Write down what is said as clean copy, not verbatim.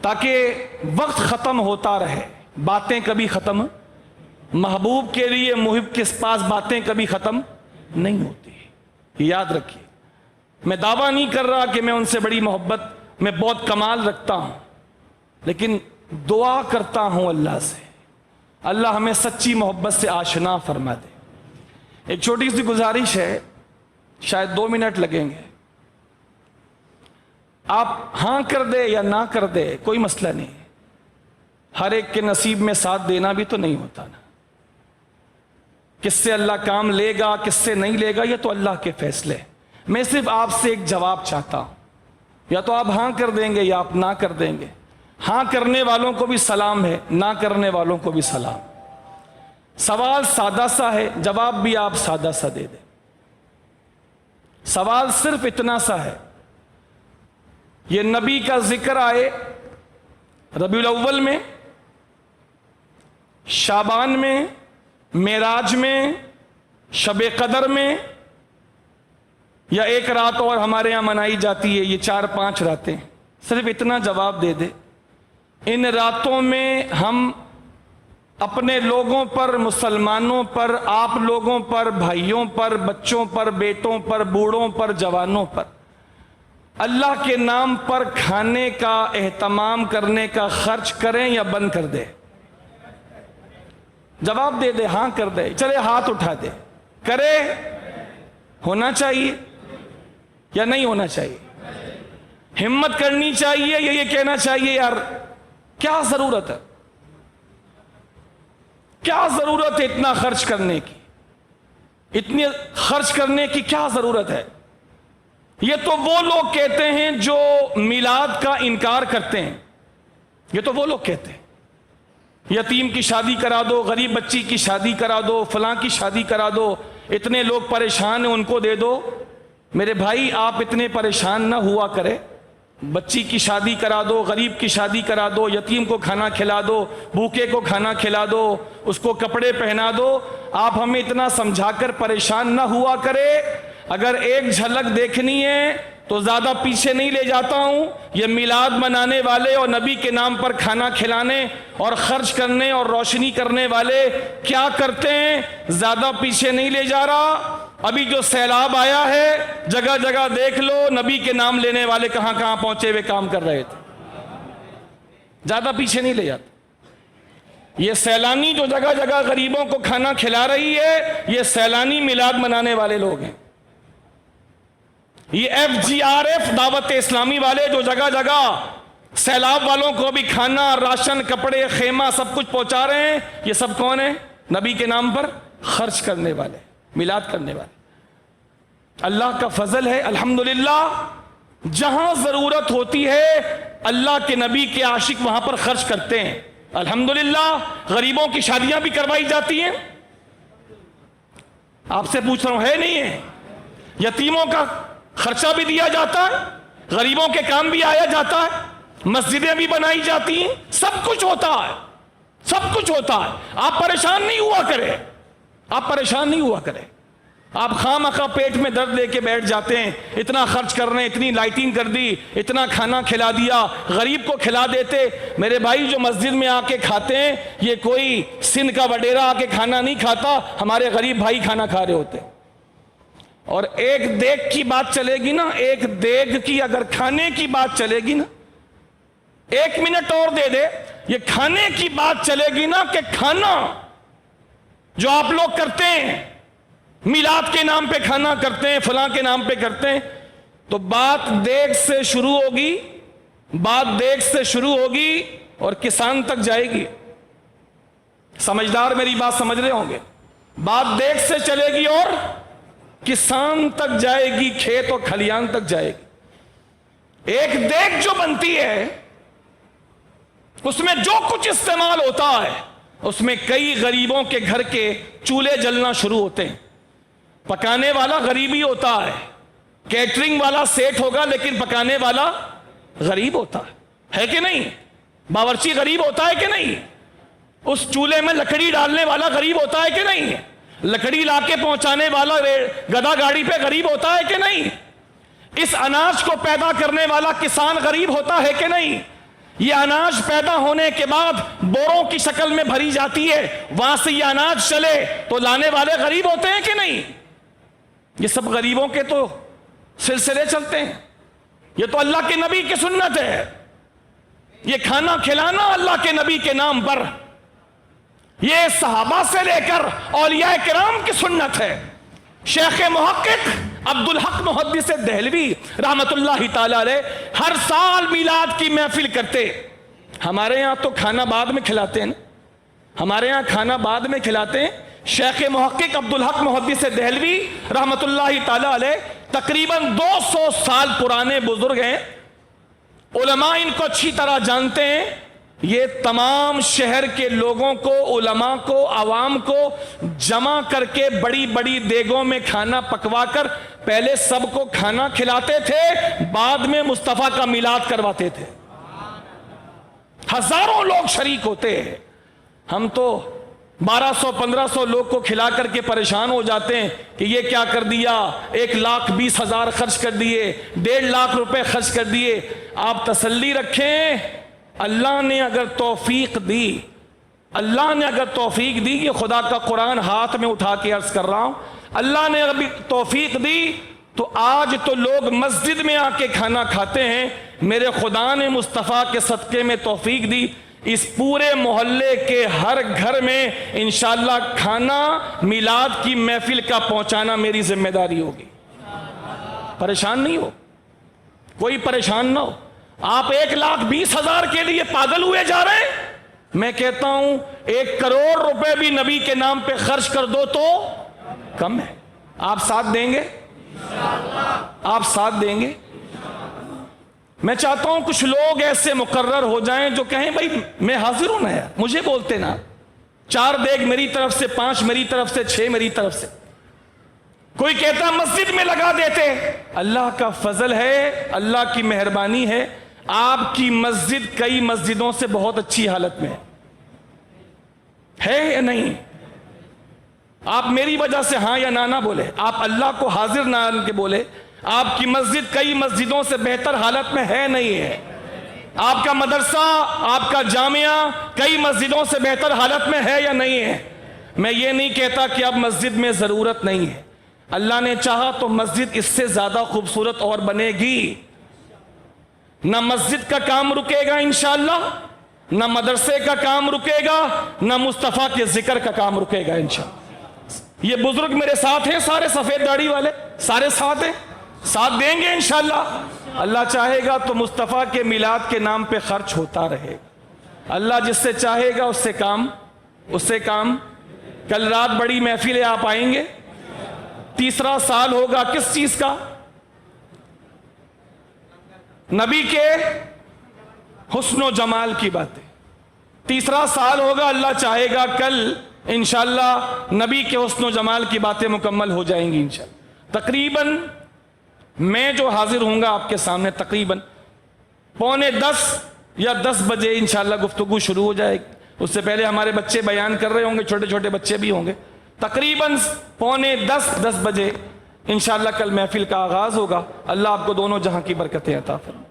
تاکہ وقت ختم ہوتا رہے، باتیں کبھی ختم، محبوب کے لیے محب کے پاس باتیں کبھی ختم نہیں ہوتی، یاد رکھیے۔ میں دعویٰ نہیں کر رہا کہ میں ان سے بڑی محبت میں بہت کمال رکھتا ہوں، لیکن دعا کرتا ہوں اللہ سے، اللہ ہمیں سچی محبت سے آشنا فرما دے۔ ایک چھوٹی سی گزارش ہے، شاید 2 منٹ لگیں گے، آپ ہاں کر دے یا نہ کر دے کوئی مسئلہ نہیں، ہر ایک کے نصیب میں ساتھ دینا بھی تو نہیں ہوتا نا، کس سے اللہ کام لے گا کس سے نہیں لے گا یہ تو اللہ کے فیصلے۔ میں صرف آپ سے ایک جواب چاہتا ہوں، یا تو آپ ہاں کر دیں گے یا آپ نہ کر دیں گے۔ ہاں کرنے والوں کو بھی سلام ہے، نہ کرنے والوں کو بھی سلام۔ سوال سادہ سا ہے، جواب بھی آپ سادہ سا دے دیں۔ سوال صرف اتنا سا ہے، یہ نبی کا ذکر آئے ربیع الاول میں، شعبان میں، معراج میں، شب قدر میں، یا ایک رات اور ہمارے ہاں منائی جاتی ہے، یہ 4-5 راتیں، صرف اتنا جواب دے دے۔ ان راتوں میں ہم اپنے لوگوں پر، مسلمانوں پر، آپ لوگوں پر، بھائیوں پر، بچوں پر، بیٹوں پر، بوڑھوں پر، جوانوں پر اللہ کے نام پر کھانے کا اہتمام کرنے کا خرچ کریں یا بند کر دیں؟ جواب دے دے، ہاں کر دے، چلے ہاتھ اٹھا دے، کرے، ہونا چاہیے یا نہیں ہونا چاہیے؟ ہمت کرنی چاہیے یا یہ کہنا چاہیے یار کیا ضرورت ہے، کیا ضرورت ہے اتنا خرچ کرنے کی، اتنی خرچ کرنے کی کیا ضرورت ہے؟ یہ تو وہ لوگ کہتے ہیں جو میلاد کا انکار کرتے ہیں، یہ تو وہ لوگ کہتے ہیں یتیم کی شادی کرا دو، غریب بچی کی شادی کرا دو، فلاں کی شادی کرا دو، اتنے لوگ پریشان ہیں ان کو دے دو۔ میرے بھائی آپ اتنے پریشان نہ ہوا کرے، بچی کی شادی کرا دو، غریب کی شادی کرا دو، یتیم کو کھانا کھلا دو، بھوکے کو کھانا کھلا دو، اس کو کپڑے پہنا دو، آپ ہمیں اتنا سمجھا کر پریشان نہ ہوا کرے۔ اگر ایک جھلک دیکھنی ہے تو زیادہ پیچھے نہیں لے جاتا ہوں، یہ میلاد منانے والے اور نبی کے نام پر کھانا کھلانے اور خرچ کرنے اور روشنی کرنے والے کیا کرتے ہیں، زیادہ پیچھے نہیں لے جا رہا۔ ابھی جو سیلاب آیا ہے جگہ جگہ دیکھ لو، نبی کے نام لینے والے کہاں کہاں پہنچے ہوئے کام کر رہے تھے، زیادہ پیچھے نہیں لے جاتا۔ یہ سیلانی جو جگہ جگہ غریبوں کو کھانا کھلا رہی ہے، یہ سیلانی میلاد منانے والے لوگ ہیں۔ یہ FGRF دعوت اسلامی والے جو جگہ جگہ سیلاب والوں کو بھی کھانا، راشن، کپڑے، خیمہ سب کچھ پہنچا رہے ہیں، یہ سب کون ہیں؟ نبی کے نام پر خرچ کرنے والے، میلاد کرنے والے۔ اللہ کا فضل ہے الحمدللہ، جہاں ضرورت ہوتی ہے اللہ کے نبی کے عاشق وہاں پر خرچ کرتے ہیں الحمدللہ۔ غریبوں کی شادیاں بھی کروائی جاتی ہیں، آپ سے پوچھ رہا ہوں ہے نہیں ہے؟ یتیموں کا خرچہ بھی دیا جاتا ہے، غریبوں کے کام بھی آیا جاتا ہے، مسجدیں بھی بنائی جاتی ہیں، سب کچھ ہوتا ہے، سب کچھ ہوتا ہے۔ آپ پریشان نہیں ہوا کرے، آپ پریشان نہیں ہوا کرے۔ آپ خواہ مخواہ پیٹ میں درد لے کے بیٹھ جاتے ہیں، اتنا خرچ کر رہے ہیں، اتنی لائٹنگ کر دی، اتنا کھانا کھلا دیا، غریب کو کھلا دیتے۔ میرے بھائی جو مسجد میں آ کے کھاتے ہیں، یہ کوئی سندھ کا وڈیرا آ کے کھانا نہیں کھاتا، ہمارے غریب بھائی کھانا کھا رہے ہوتے۔ اور ایک دیگ کی بات چلے گی نا، ایک دیگ کی اگر کھانے کی بات چلے گی نا، 1 منٹ اور دے دے، یہ کھانے کی بات چلے گی نا کہ کھانا جو آپ لوگ کرتے ہیں، میلاد کے نام پہ کھانا کرتے ہیں، فلاں کے نام پہ کرتے ہیں، تو بات دیگ سے شروع ہوگی، بات دیگ سے شروع ہوگی اور کسان تک جائے گی۔ سمجھدار میری بات سمجھ رہے ہوں گے، بات دیگ سے چلے گی اور کسان تک جائے گی، کھیت اور کھلیان تک جائے گی۔ ایک دیگ جو بنتی ہے اس میں جو کچھ استعمال ہوتا ہے، اس میں کئی غریبوں کے گھر کے چولہے جلنا شروع ہوتے ہیں۔ پکانے والا غریب ہی ہوتا ہے، کیٹرنگ والا سیٹ ہوگا لیکن پکانے والا غریب ہوتا ہے کہ نہیں؟ باورچی غریب ہوتا ہے کہ نہیں؟ اس چولہے میں لکڑی ڈالنے والا غریب ہوتا ہے کہ نہیں؟ لکڑی لا کے پہنچانے والا گدا گاڑی پہ غریب ہوتا ہے کہ نہیں؟ اس اناج کو پیدا کرنے والا کسان غریب ہوتا ہے کہ نہیں؟ یہ اناج پیدا ہونے کے بعد بوروں کی شکل میں بھری جاتی ہے، وہاں سے یہ اناج چلے تو لانے والے غریب ہوتے ہیں کہ نہیں؟ یہ سب غریبوں کے تو سلسلے چلتے ہیں. یہ تو اللہ کے نبی کی سنت ہے. یہ کھانا کھلانا اللہ کے نبی کے نام پر، یہ صحابہ سے لے کر اولیاء کرام کی سنت ہے. شیخ محقق عبدالحق محدث دہلوی رحمت اللہ تعالی علیہ ہر سال میلاد کی محفل کرتے. ہمارے یہاں تو کھانا بعد میں کھلاتے ہیں، ہمارے یہاں کھانا بعد میں کھلاتے ہیں. شیخ محقق عبدالحق محدث دہلوی رحمت اللہ تعالی علیہ تقریباً 200 سال پرانے بزرگ ہیں. علماء ان کو اچھی طرح جانتے ہیں. یہ تمام شہر کے لوگوں کو، علماء کو، عوام کو جمع کر کے بڑی بڑی دیگوں میں کھانا پکوا کر پہلے سب کو کھانا کھلاتے تھے، بعد میں مصطفیٰ کا میلاد کرواتے تھے. ہزاروں لوگ شریک ہوتے ہیں. ہم تو 1200-1500 لوگ کو کھلا کر کے پریشان ہو جاتے ہیں کہ یہ کیا کر دیا، 1,20,000 خرچ کر دیے، 1.5 لاکھ روپے خرچ کر دیے. آپ تسلی رکھیں، اللہ نے اگر توفیق دی، اللہ نے اگر توفیق دی، یہ خدا کا قرآن ہاتھ میں اٹھا کے عرض کر رہا ہوں، اللہ نے اگر توفیق دی تو آج تو لوگ مسجد میں آ کے کھانا کھاتے ہیں. میرے خدا نے مصطفیٰ کے صدقے میں توفیق دی، اس پورے محلے کے ہر گھر میں انشاءاللہ کھانا میلاد کی محفل کا پہنچانا میری ذمہ داری ہوگی. پریشان نہیں ہو، کوئی پریشان نہ ہو. آپ 1,20,000 کے لیے پاگل ہوئے جا رہے ہیں. میں کہتا ہوں 1 کروڑ روپے بھی نبی کے نام پہ خرچ کر دو تو کم ہے. آپ ساتھ دیں گے؟ آپ ساتھ دیں گے؟ میں چاہتا ہوں کچھ لوگ ایسے مقرر ہو جائیں جو کہیں بھائی میں حاضر ہوں نا یار، مجھے بولتے نا. 4 دیگ میری طرف سے، 5 میری طرف سے، 6 میری طرف سے. کوئی کہتا مسجد میں لگا دیتے. اللہ کا فضل ہے، اللہ کی مہربانی ہے، آپ کی مسجد کئی مسجدوں سے بہت اچھی حالت میں ہے یا نہیں؟ آپ میری وجہ سے ہاں یا نہ بولے، آپ اللہ کو حاضر نہ کے بولے. آپ کی مسجد کئی مسجدوں سے بہتر حالت میں ہے نہیں ہے؟ آپ کا مدرسہ، آپ کا جامعہ کئی مسجدوں سے بہتر حالت میں ہے یا نہیں ہے؟ میں یہ نہیں کہتا کہ اب مسجد میں ضرورت نہیں ہے. اللہ نے چاہا تو مسجد اس سے زیادہ خوبصورت اور بنے گی. نہ مسجد کا کام رکے گا انشاءاللہ، نہ مدرسے کا کام رکے گا، نہ مصطفیٰ کے ذکر کا کام رکے گا انشاءاللہ. یہ بزرگ میرے ساتھ ہیں، سارے سفید داڑھی والے سارے ساتھ ہیں، ساتھ دیں گے انشاءاللہ. اللہ چاہے گا تو مصطفیٰ کے میلاد کے نام پہ خرچ ہوتا رہے گا. اللہ جس سے چاہے گا اس سے کام. کل رات بڑی محفل ہے، آپ آئیں گے. 3 سال ہوگا کس چیز کا؟ نبی کے حسن و جمال کی باتیں. 3 سال ہوگا، اللہ چاہے گا کل انشاءاللہ نبی کے حسن و جمال کی باتیں مکمل ہو جائیں گی انشاءاللہ. تقریباً میں جو حاضر ہوں گا آپ کے سامنے تقریباً 9:45 یا 10 بجے انشاءاللہ گفتگو شروع ہو جائے گی. اس سے پہلے ہمارے بچے بیان کر رہے ہوں گے، چھوٹے چھوٹے بچے بھی ہوں گے. تقریباً 9:45 10 بجے انشاءاللہ کل محفل کا آغاز ہوگا. اللہ آپ کو دونوں جہاں کی برکتیں عطا فرمائے.